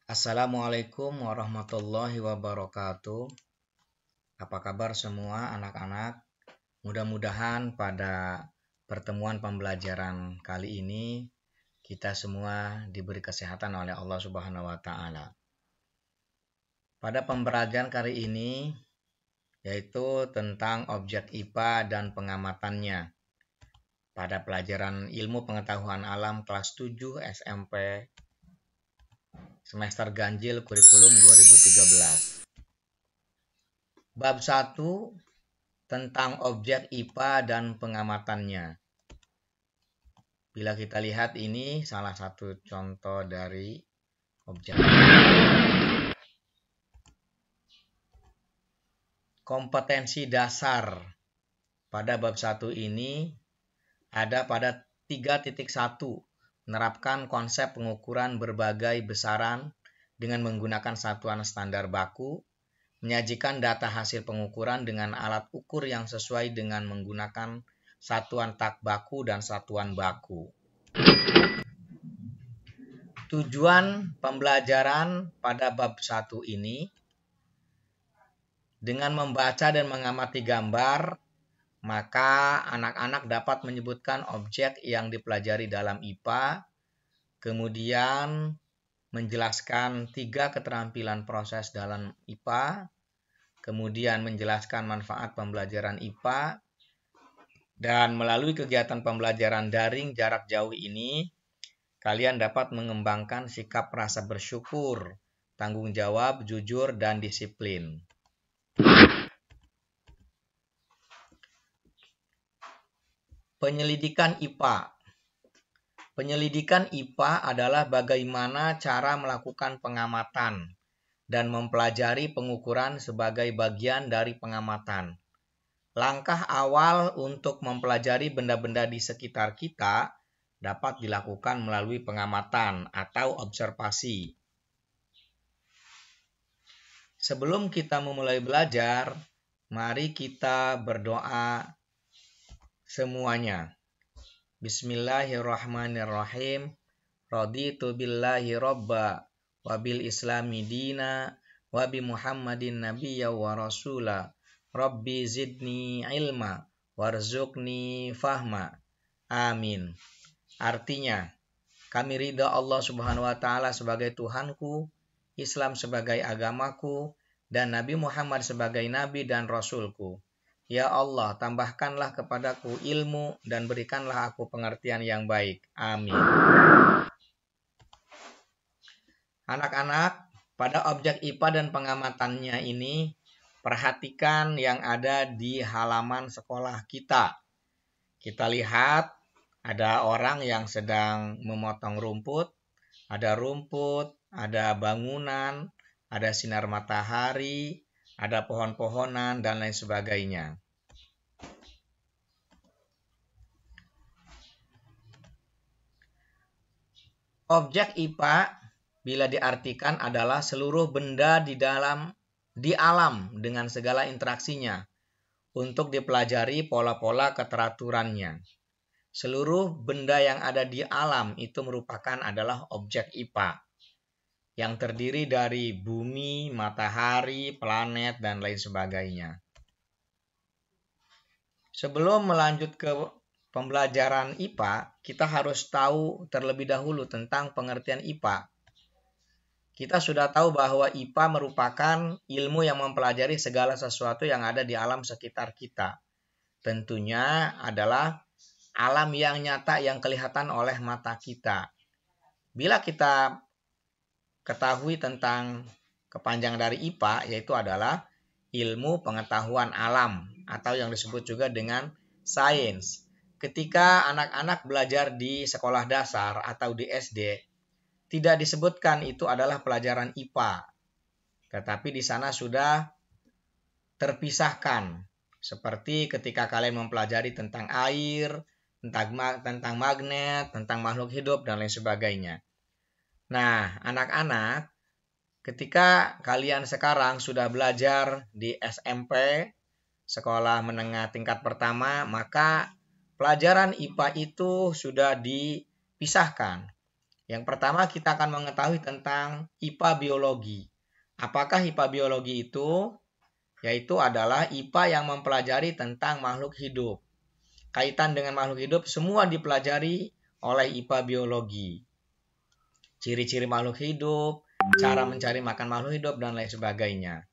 Assalamualaikum warahmatullahi wabarakatuh. Apa kabar semua anak-anak? Mudah-mudahan pada pertemuan pembelajaran kali ini kita semua diberi kesehatan oleh Allah Subhanahu wa taala. Pada pembelajaran kali ini yaitu tentang objek IPA dan pengamatannya. Pada pelajaran Ilmu Pengetahuan Alam kelas 7 SMP semester ganjil kurikulum 2013. Bab 1 tentang objek IPA dan pengamatannya. Bila kita lihat ini salah satu contoh dari objek IPA. Kompetensi dasar pada bab 1 ini ada pada 3.1, menerapkan konsep pengukuran berbagai besaran dengan menggunakan satuan standar baku, menyajikan data hasil pengukuran dengan alat ukur yang sesuai dengan menggunakan satuan tak baku dan satuan baku. Tujuan pembelajaran pada bab 1 ini dengan membaca dan mengamati gambar, maka anak-anak dapat menyebutkan objek yang dipelajari dalam IPA, kemudian menjelaskan 3 keterampilan proses dalam IPA, kemudian menjelaskan manfaat pembelajaran IPA, dan melalui kegiatan pembelajaran daring jarak jauh ini, kalian dapat mengembangkan sikap rasa bersyukur, tanggung jawab, jujur, dan disiplin. Penyelidikan IPA. Penyelidikan IPA adalah bagaimana cara melakukan pengamatan dan mempelajari pengukuran sebagai bagian dari pengamatan. Langkah awal untuk mempelajari benda-benda di sekitar kita dapat dilakukan melalui pengamatan atau observasi. Sebelum kita memulai belajar, mari kita berdoa semuanya. Bismillahirrahmanirrahim. Raditu billahi robba wa bil islami dina wa bi Muhammadin nabiyya wa rasula. Rabbi zidni ilma warzuqni fahma. Amin. Artinya, kami ridha Allah Subhanahu wa taala sebagai Tuhanku, Islam sebagai agamaku, dan Nabi Muhammad sebagai nabi dan rasulku. Ya Allah, tambahkanlah kepadaku ilmu dan berikanlah aku pengertian yang baik. Amin. Anak-anak, pada objek IPA dan pengamatannya ini, perhatikan yang ada di halaman sekolah kita. Kita lihat ada orang yang sedang memotong rumput, ada bangunan, ada sinar matahari, ada pohon-pohonan, dan lain sebagainya. Objek IPA bila diartikan adalah seluruh benda di alam dengan segala interaksinya untuk dipelajari pola-pola keteraturannya. Seluruh benda yang ada di alam itu merupakan adalah objek IPA yang terdiri dari bumi, matahari, planet, dan lain sebagainya. Sebelum melanjut ke pembelajaran IPA, kita harus tahu terlebih dahulu tentang pengertian IPA. Kita sudah tahu bahwa IPA merupakan ilmu yang mempelajari segala sesuatu yang ada di alam sekitar kita. Tentunya adalah alam yang nyata yang kelihatan oleh mata kita. Bila kita ketahui tentang kepanjangan dari IPA, yaitu adalah ilmu pengetahuan alam atau yang disebut juga dengan sains. Ketika anak-anak belajar di sekolah dasar atau di SD, tidak disebutkan itu adalah pelajaran IPA. Tetapi di sana sudah terpisahkan. Seperti ketika kalian mempelajari tentang air, tentang magnet, tentang makhluk hidup, dan lain sebagainya. Nah, anak-anak, ketika kalian sekarang sudah belajar di SMP, sekolah menengah tingkat pertama, maka pelajaran IPA itu sudah dipisahkan. Yang pertama kita akan mengetahui tentang IPA biologi. Apakah IPA biologi itu? Yaitu adalah IPA yang mempelajari tentang makhluk hidup. Kaitan dengan makhluk hidup semua dipelajari oleh IPA biologi. Ciri-ciri makhluk hidup, cara mencari makan makhluk hidup, dan lain sebagainya.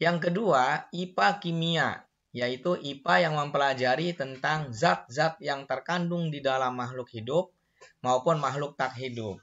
Yang kedua, IPA kimia, yaitu IPA yang mempelajari tentang zat-zat yang terkandung di dalam makhluk hidup maupun makhluk tak hidup.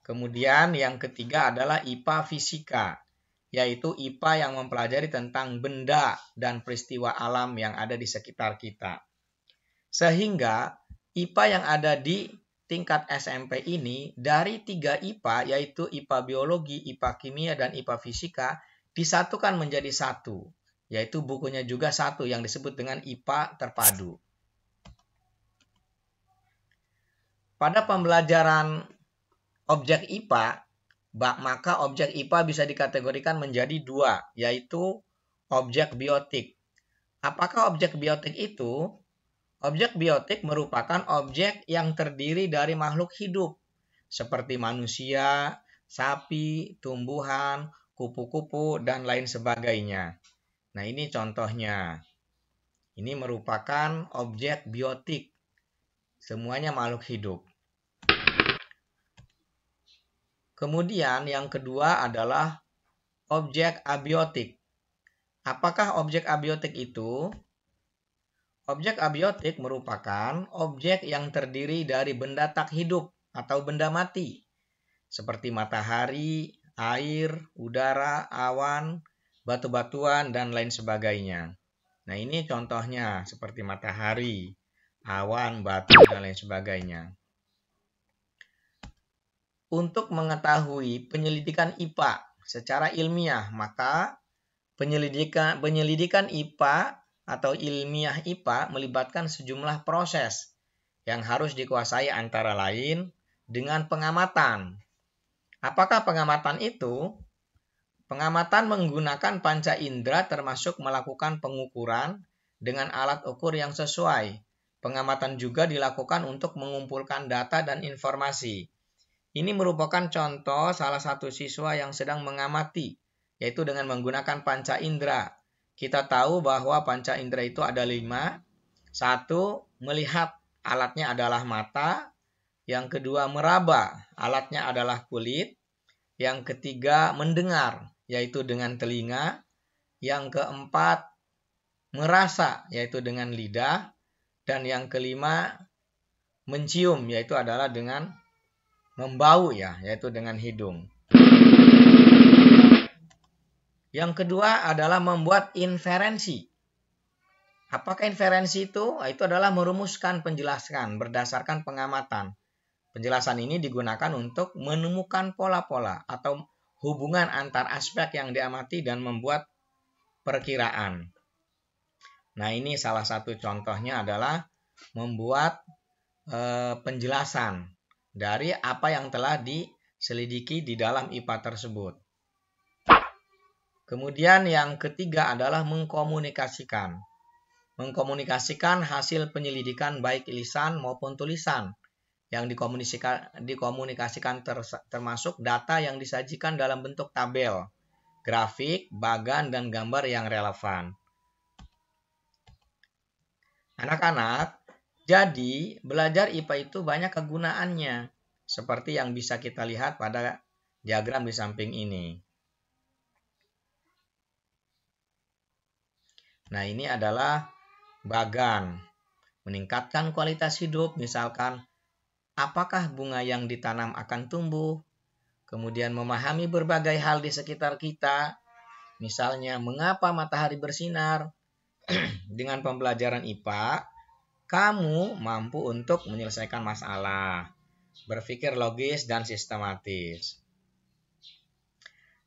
Kemudian yang ketiga adalah IPA fisika, yaitu IPA yang mempelajari tentang benda dan peristiwa alam yang ada di sekitar kita. Sehingga IPA yang ada di tingkat SMP ini dari 3 IPA, yaitu IPA biologi, IPA kimia, dan IPA fisika, disatukan menjadi satu, yaitu bukunya juga satu yang disebut dengan IPA terpadu. Pada pembelajaran objek IPA, maka objek IPA bisa dikategorikan menjadi 2, yaitu objek biotik. Apakah objek biotik itu? Objek biotik merupakan objek yang terdiri dari makhluk hidup, seperti manusia, sapi, tumbuhan, kupu-kupu, dan lain sebagainya. Nah, ini contohnya. Ini merupakan objek biotik. Semuanya makhluk hidup. Kemudian yang kedua adalah objek abiotik. Apakah objek abiotik itu? Objek abiotik merupakan objek yang terdiri dari benda tak hidup atau benda mati, seperti matahari, air, udara, awan, batu-batuan, dan lain sebagainya. Nah, ini contohnya seperti matahari, awan, batu, dan lain sebagainya. Untuk mengetahui penyelidikan IPA secara ilmiah, maka penyelidikan IPA atau ilmiah IPA melibatkan sejumlah proses yang harus dikuasai antara lain dengan pengamatan. Apakah pengamatan itu? Pengamatan menggunakan panca indera termasuk melakukan pengukuran dengan alat ukur yang sesuai. Pengamatan juga dilakukan untuk mengumpulkan data dan informasi. Ini merupakan contoh salah satu siswa yang sedang mengamati, yaitu dengan menggunakan panca indera. Kita tahu bahwa panca indera itu ada 5. 1, melihat, alatnya adalah mata. Yang kedua, meraba, alatnya adalah kulit. Yang ketiga, mendengar, yaitu dengan telinga. Yang keempat, merasa, yaitu dengan lidah. Dan yang kelima, mencium, yaitu adalah dengan membau, yaitu dengan hidung. Yang kedua adalah membuat inferensi. Apakah inferensi itu? Itu adalah merumuskan penjelasan berdasarkan pengamatan. Penjelasan ini digunakan untuk menemukan pola-pola atau hubungan antar aspek yang diamati dan membuat perkiraan. Nah, ini salah satu contohnya adalah membuat penjelasan dari apa yang telah diselidiki di dalam IPA tersebut. Kemudian yang ketiga adalah mengkomunikasikan. Mengkomunikasikan hasil penyelidikan baik lisan maupun tulisan. Yang dikomunikasikan termasuk data yang disajikan dalam bentuk tabel, grafik, bagan, dan gambar yang relevan. Anak-anak, jadi belajar IPA itu banyak kegunaannya, seperti yang bisa kita lihat pada diagram di samping ini. Nah, ini adalah bagan. Meningkatkan kualitas hidup, misalkan apakah bunga yang ditanam akan tumbuh. Kemudian memahami berbagai hal di sekitar kita. Misalnya, mengapa matahari bersinar. Dengan pembelajaran IPA, kamu mampu untuk menyelesaikan masalah, berpikir logis dan sistematis.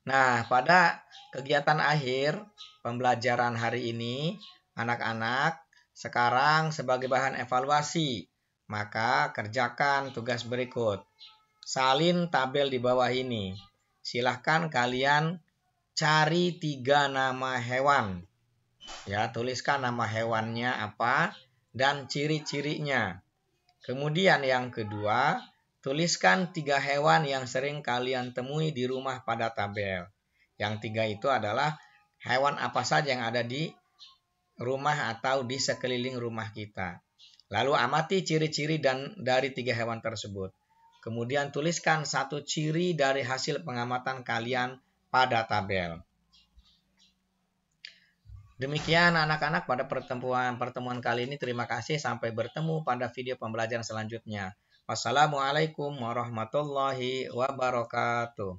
Nah, pada kegiatan akhir pembelajaran hari ini, anak-anak sekarang sebagai bahan evaluasi, maka kerjakan tugas berikut. Salin tabel di bawah ini. Silahkan kalian cari 3 nama hewan. Ya, tuliskan nama hewannya apa dan ciri-cirinya. Kemudian yang kedua, Tuliskan 3 hewan yang sering kalian temui di rumah pada tabel. Yang 3 itu adalah hewan apa saja yang ada di rumah atau di sekeliling rumah kita. Lalu amati ciri-ciri dari 3 hewan tersebut. Kemudian tuliskan 1 ciri dari hasil pengamatan kalian pada tabel. Demikian anak-anak pada pertemuan kali ini. Terima kasih. Sampai bertemu pada video pembelajaran selanjutnya. Wassalamualaikum warahmatullahi wabarakatuh.